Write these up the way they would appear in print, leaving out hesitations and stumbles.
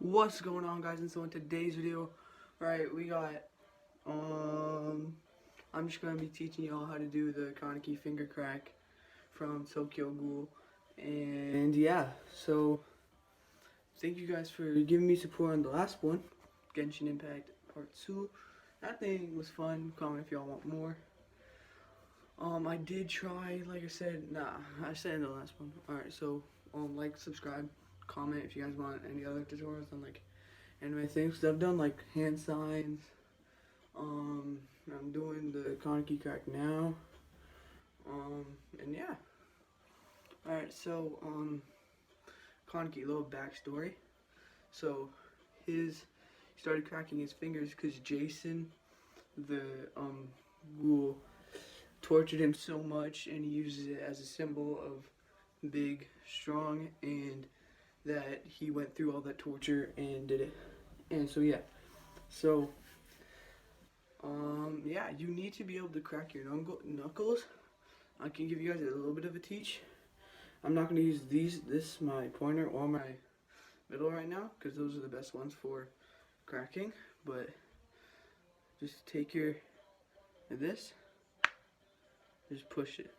What's going on, guys? And so in today's video, right, we got I'm just gonna be teaching y'all how to do the Kaneki finger crack from Tokyo Ghoul. And yeah, so thank you guys for giving me support on the last one, Genshin Impact Part 2. That thing was fun. Comment if y'all want more. I did try, like I said, I said in the last one. Alright, so like, subscribe, comment if you guys want any other tutorials on like anime things. Cause I've done like hand signs. I'm doing the Kaneki crack now. And yeah. Alright, so Kaneki, little backstory. So he started cracking his fingers because Jason, the ghoul, tortured him so much, and he uses it as a symbol of big, strong, and that he went through all that torture and did it. And so yeah, so yeah, you need to be able to crack your knuckles. I can give you guys a little bit of a teach. I'm not going to use this my pointer or my middle right now, because those are the best ones for cracking. But just take this, just push it.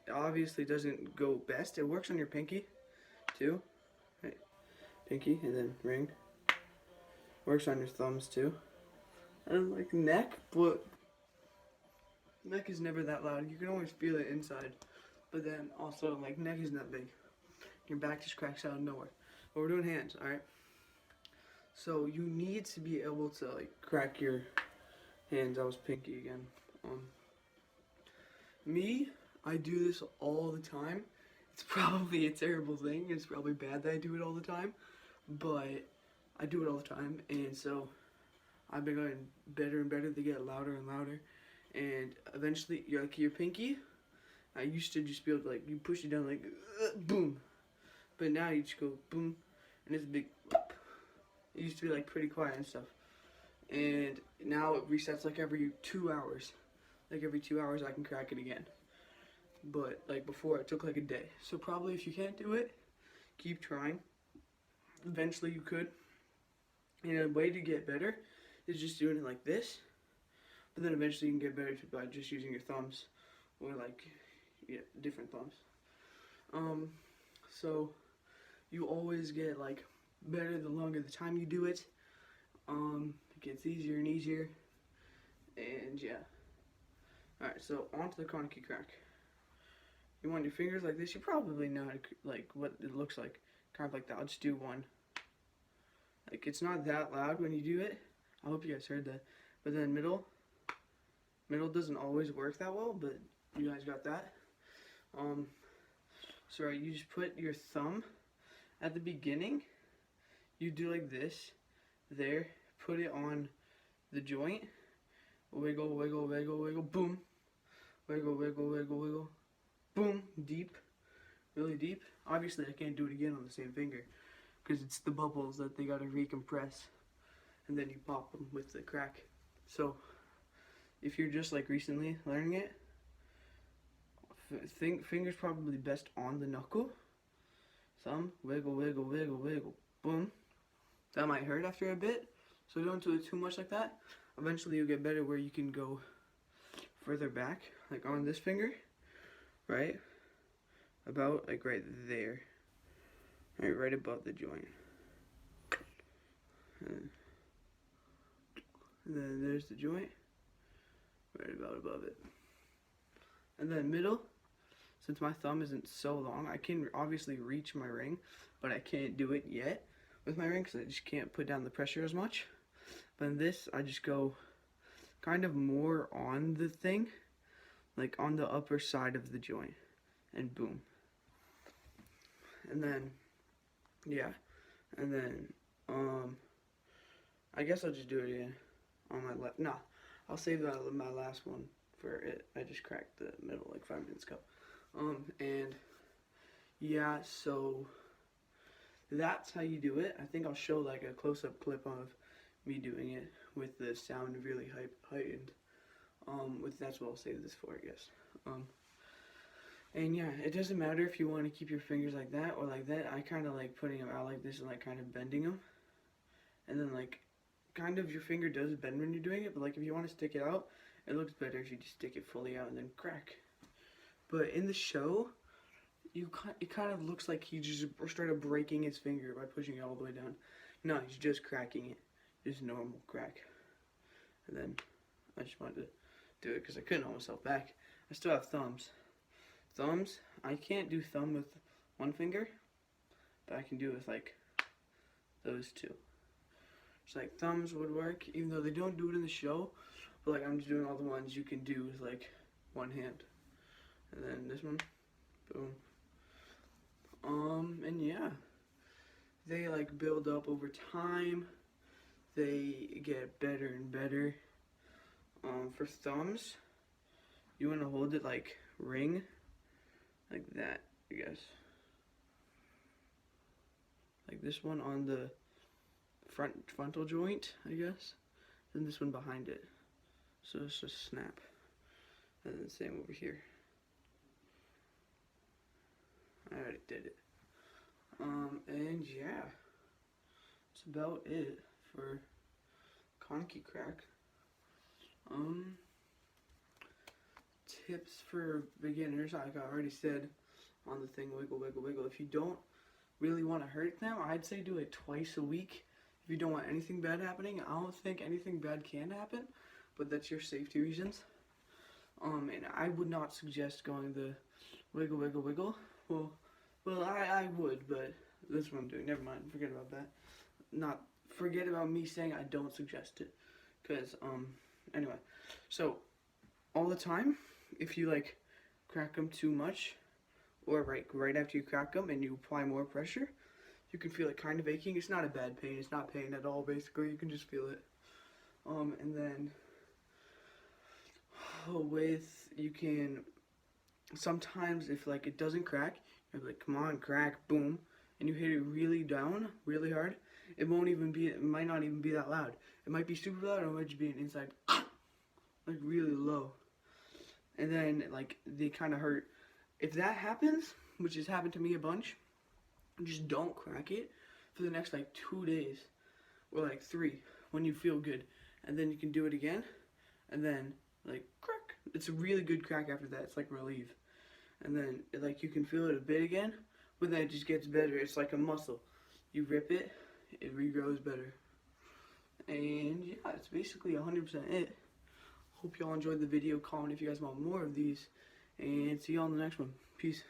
It obviously doesn't go best. It works on your pinky too, right? Pinky and then ring. Works on your thumbs too. And like neck, but neck is never that loud. You can always feel it inside. But then also, like, neck isn't that big. Your back just cracks out of nowhere. But we're doing hands, alright? So you need to be able to like crack your hands. I was pinky again. I do this all the time. It's probably a terrible thing. It's probably bad that I do it all the time. But I do it all the time, and so I've been going better and better. They get louder and louder, and eventually, your pinky. I used to just be able to, like, you push it down like boom, but now you just go boom, and it's a big. It used to be like pretty quiet and stuff, and now it resets like every 2 hours. Like every 2 hours, I can crack it again. But like before, it took like a day. So probably if you can't do it, keep trying. Eventually, you could. And a way to get better is just doing it like this. But then eventually you can get better by just using your thumbs, or like, yeah, different thumbs. So you always get like better the longer the time you do it. It gets easier and easier. And yeah. Alright, so on to the Kaneki crack. You want your fingers like this. You probably know like what it looks like. Kind of like that. I'll just do one. Like, it's not that loud when you do it. I hope you guys heard that. But then middle doesn't always work that well, but you guys got that. So right, you just put your thumb at the beginning. You do like this, there. Put it on the joint. Wiggle, wiggle, wiggle, wiggle, boom. Wiggle, wiggle, wiggle, wiggle, boom. Deep, really deep. Obviously, I can't do it again on the same finger, because it's the bubbles that they gotta recompress, and then you pop them with the crack. So if you're just like recently learning it, fingers probably best on the knuckle. Thumb, wiggle, wiggle, wiggle, wiggle, boom. That might hurt after a bit, so don't do it too much like that. Eventually you'll get better where you can go further back, like on this finger, right? About like right there. Right above the joint. And then there's the joint. Right about above it. And then middle, since my thumb isn't so long, I can obviously reach my ring, but I can't do it yet with my ring because I just can't put down the pressure as much. But in this, I just go kind of more on the thing, like on the upper side of the joint, and boom. And then yeah, and then I guess I'll just do it again on my left. Nah, I'll save my last one for it. I just cracked the middle like 5 minutes ago. And yeah, so that's how you do it. I think I'll show like a close-up clip of me doing it with the sound really heightened. That's what I'll save this for, I guess. And yeah, it doesn't matter if you want to keep your fingers like that or like that. I kind of like putting them out like this and like kind of bending them. And then like kind of your finger does bend when you're doing it, but like if you want to stick it out, it looks better if you just stick it fully out and then crack. But in the show, it kind of looks like he just started breaking his finger by pushing it all the way down. No, he's just cracking it. Just normal crack. And then I just wanted to do it because I couldn't hold myself back. I still have thumbs. Thumbs, I can't do thumb with one finger, but I can do it with like those two. It's like thumbs would work, even though they don't do it in the show. But like I'm just doing all the ones you can do with like one hand. And then this one, boom. And yeah, they like build up over time. They get better and better. For thumbs, you want to hold it like ring, like that, I guess. Like this one on the frontal joint, I guess. Then this one behind it. So it's just snap. And then same over here. I already did it. And yeah, that's about it for Kaneki crack. Tips for beginners, like I already said on the thing, wiggle, wiggle, wiggle. If you don't really want to hurt them, I'd say do it twice a week. If you don't want anything bad happening, I don't think anything bad can happen, but that's your safety reasons. And I would not suggest going the wiggle, wiggle, wiggle. Well, I would, but that's what I'm doing. Never mind. Forget about that. Forget about me saying I don't suggest it. Because, anyway. So, all the time, if you, like, crack them too much, or right after you crack them and you apply more pressure, you can feel it kind of aching. It's not a bad pain. It's not pain at all, basically. You can just feel it. And then, you can, sometimes if, like, it doesn't crack, you're like, come on, crack, boom, and you hit it really down, really hard, it might not even be that loud. It might be super loud, or it might just be an inside, like, really low. And then, like, they kind of hurt. If that happens, which has happened to me a bunch, just don't crack it for the next, like, 2 days, or, like, 3, when you feel good. And then you can do it again, and then, like, crack. It's a really good crack after that. It's like relief. And then, like, you can feel it a bit again, but then it just gets better. It's like a muscle. You rip it, it regrows better. And, yeah, it's basically 100% it. Hope y'all enjoyed the video. Comment if you guys want more of these. And see y'all in the next one. Peace.